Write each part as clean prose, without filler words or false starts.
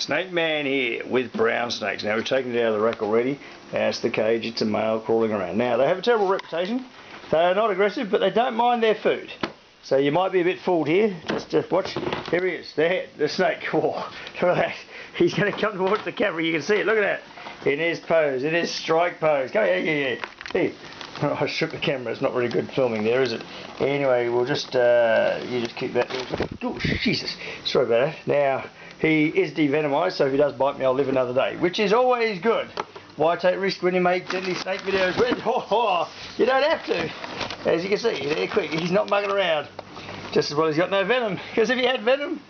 Snake Man here with brown snakes. Now we've taken it out of the rack already. That's the cage, it's a male crawling around. Now they have a terrible reputation. They are not aggressive, but they don't mind their food. So you might be a bit fooled here. Just watch. Here he is, there, the snake. Oh, look at that. He's going to come towards the camera. You can see it. Look at that. In his pose, in his strike pose. Go, yeah. Here. Oh, I shook the camera. It's not really good filming there, is it? Anyway, we'll just you just keep that. Oh, Jesus. Sorry about that. Now he is devenomized, so if he does bite me, I'll live another day, which is always good. Why take risk when you make deadly snake videos? You don't have to. As you can see, they're quick. He's not mugging around. Just as well he's got no venom. Because if he had venom,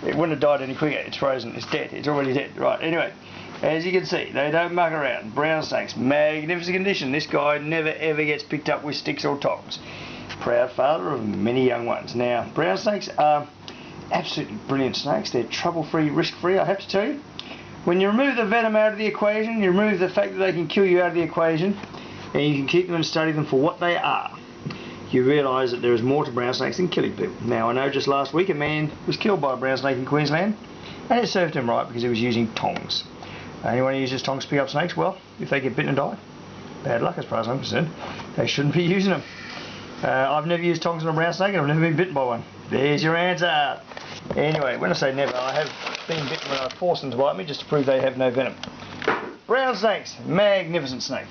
it wouldn't have died any quicker. It's frozen. It's dead. It's already dead. Right. Anyway, as you can see, they don't mug around. Brown snakes, magnificent condition. This guy never ever gets picked up with sticks or tongs. Proud father of many young ones. Now, brown snakes are absolutely brilliant snakes. They're trouble-free, risk-free. I have to tell you. When you remove the venom out of the equation, you remove the fact that they can kill you out of the equation, and you can keep them and study them for what they are, you realise that there is more to brown snakes than killing people. Now, I know just last week a man was killed by a brown snake in Queensland, and it served him right because he was using tongs. Anyone who uses tongs to pick up snakes, well, if they get bitten and die, bad luck as far as I'm concerned. They shouldn't be using them. I've never used tongs on a brown snake, and I've never been bitten by one. There's your answer. Anyway, when I say never, I have been bitten when I forced them to bite me just to prove they have no venom. Brown snakes, magnificent snake.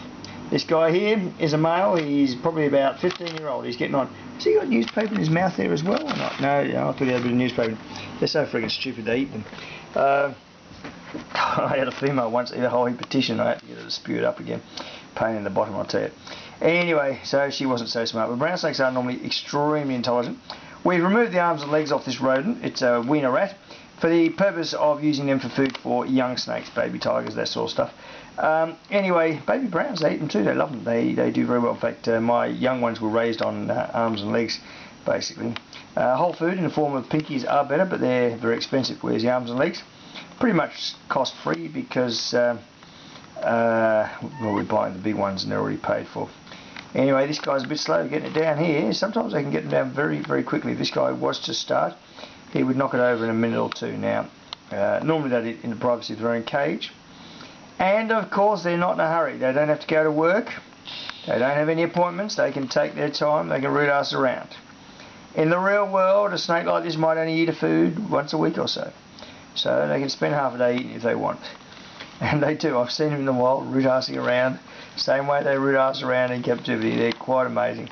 This guy here is a male. He's probably about 15-year-old. He's getting on. Has he got newspaper in his mouth there as well or not? No, I thought he had a bit of newspaper. They're so friggin' stupid they eat them. I had a female once eat a whole heap of tissue and I had to get her to spew it up again. Pain in the bottom, I'll tell you. Anyway, so she wasn't so smart. But brown snakes are normally extremely intelligent. We've removed the arms and legs off this rodent. It's a wiener rat, for the purpose of using them for food for young snakes, baby tigers, that sort of stuff. Anyway, baby browns, they eat them too. They love them. They do very well. In fact, my young ones were raised on arms and legs, basically. Whole food in the form of pinkies are better, but they're very expensive. Whereas the arms and legs, pretty much cost free because well, we're buying the big ones and they're already paid for. Anyway, this guy's a bit slow getting it down here. Sometimes they can get them down very, very quickly. If this guy was to start, he would knock it over in a minute or two. Now, normally they do it in the privacy of their own cage. And of course, they're not in a hurry. They don't have to go to work. They don't have any appointments. They can take their time. They can root us around. In the real world, a snake like this might only eat a food once a week or so. So they can spend half a day eating if they want. And they do. I've seen them in the wild root assing around. Same way they root ass around in captivity. They're quite amazing.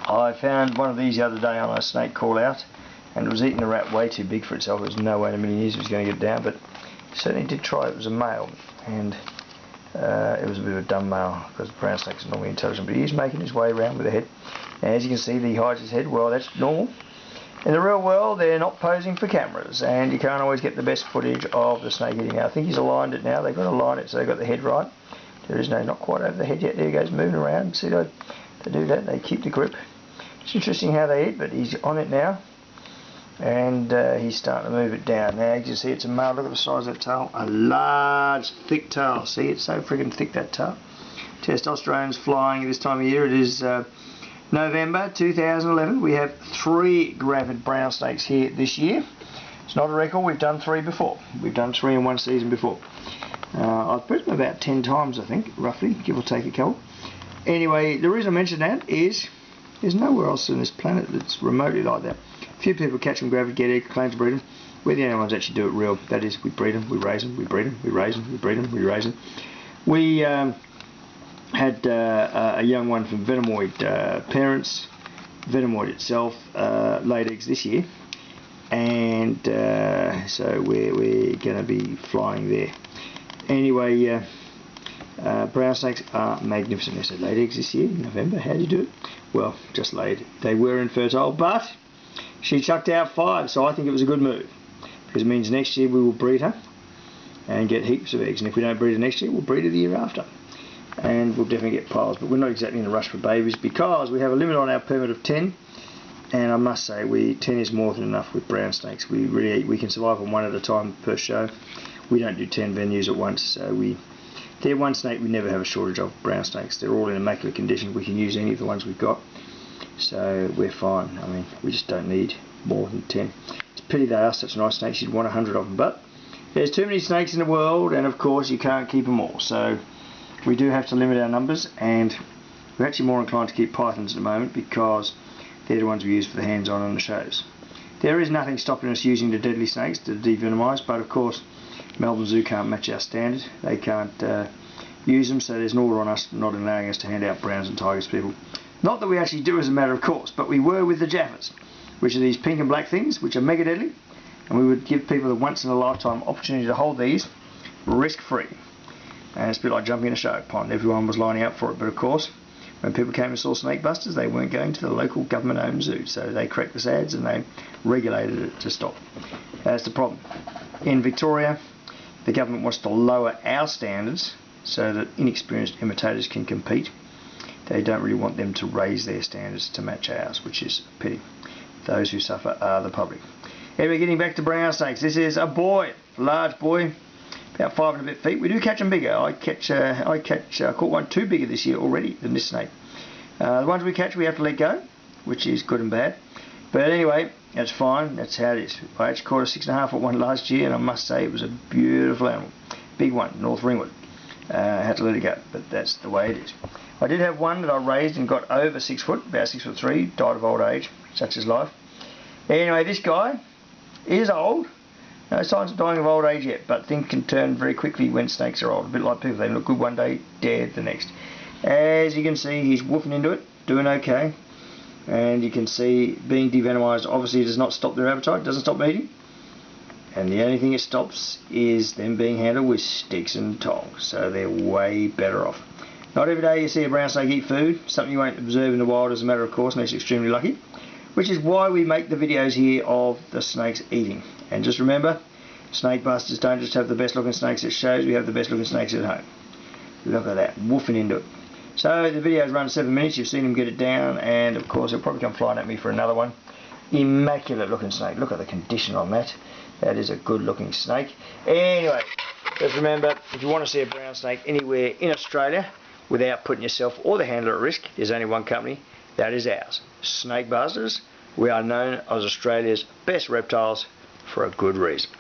I found one of these the other day on a snake call out, and it was eating a rat way too big for itself. There's no way in a million years it was going to get it down, but it certainly did try. It was a male, and it was a bit of a dumb male because brown snakes are normally intelligent, but he's making his way around with the head. Now, as you can see, he hides his head. Well, that's normal. In the real world, they're not posing for cameras, and you can't always get the best footage of the snake eating. I think he's aligned it now. They've got to align it so they've got the head right. There is no, not quite over the head yet. There he goes, moving around. See, they do that. They keep the grip. It's interesting how they eat, but he's on it now, and he's starting to move it down. Now you can see it's a male. Look at the size of that tail. A large, thick tail. See, it's so friggin' thick, that tail. Testosterone's flying at this time of year. It is November 2011. We have 3 gravid brown snakes here this year. It's not a record. We've done 3 before. We've done 3 in one season before. I've bred them about 10 times, I think, roughly, give or take a couple. Anyway, the reason I mention that is there's nowhere else on this planet that's remotely like that. A few people catch them gravid, get egg, claim to breed them. We're the only ones that actually do it real. That is, we breed them, we raise them, we breed them, we raise them, we breed them, we raise them. We had a young one from Venomoid parents. Venomoid itself laid eggs this year, and so we're going to be flying there. Anyway, brown snakes are magnificent. Yes, they laid eggs this year in November. How did you do it? Well, just laid. They were infertile, but she chucked out 5, so I think it was a good move, because it means next year we will breed her and get heaps of eggs, and if we don't breed her next year, we'll breed her the year after, and we'll definitely get piles. But we're not exactly in a rush for babies because we have a limit on our permit of 10, and I must say 10 is more than enough with brown snakes. We can survive on 1 at a time per show. We don't do 10 venues at once, so they're one snake we never have a shortage of, brown snakes. They're all in immaculate condition. We can use any of the ones we've got, so we're fine. I mean, we just don't need more than 10. It's a pity they are such nice snakes. You'd want 100 of them, but There's too many snakes in the world, and of course you can't keep them all, so we do have to limit our numbers, and we're actually more inclined to keep pythons at the moment because they're the ones we use for the hands-on and the shows. There is nothing stopping us using the deadly snakes to devenimize, but of course Melbourne Zoo can't match our standard. They can't use them, so there's an order on us not allowing us to hand out browns and tigers to people. Not that we actually do as a matter of course, but we were with the Jaffas, which are these pink and black things, which are mega deadly, and we would give people the once in a lifetime opportunity to hold these risk-free. And it's a bit like jumping in a shark pond. Everyone was lining up for it, but of course when people came and saw snake busters, they weren't going to the local government-owned zoo, so they cracked the SADs and they regulated it to stop. That's the problem. In Victoria, the government wants to lower our standards so that inexperienced imitators can compete. They don't really want them to raise their standards to match ours, which is a pity. Those who suffer are the public. Anyway, getting back to brown snakes. This is a boy, a large boy, about 5 and a bit feet. We do catch them bigger. I caught one too bigger this year already than this snake. The ones we catch we have to let go, which is good and bad. But anyway, that's fine. That's how it is. I actually caught a 6.5 foot one last year, and I must say it was a beautiful animal. Big one, North Ringwood. I had to let it go, but that's the way it is. I did have one that I raised and got over 6 foot, about 6'3", died of old age, such is life. Anyway, this guy is old. No signs of dying of old age yet, but things can turn very quickly when snakes are old. A bit like people, they look good one day, dead the next. As you can see, he's woofing into it, doing okay. And you can see being devenomized obviously does not stop their appetite, doesn't stop eating. And the only thing it stops is them being handled with sticks and tongs, so they're way better off. Not every day you see a brown snake eat food, something you won't observe in the wild as a matter of course, unless you're extremely lucky. Which is why we make the videos here of the snakes eating. And just remember, snake busters don't just have the best looking snakes at shows, we have the best looking snakes at home. Look at that, woofing into it. So the videos run 7 minutes, you've seen him get it down, and of course he'll probably come flying at me for another one. Immaculate looking snake, look at the condition on that. That is a good looking snake. Anyway, just remember, if you want to see a brown snake anywhere in Australia without putting yourself or the handler at risk, there's only one company, that is ours. Snake Busters. We are known as Australia's best reptiles for a good reason.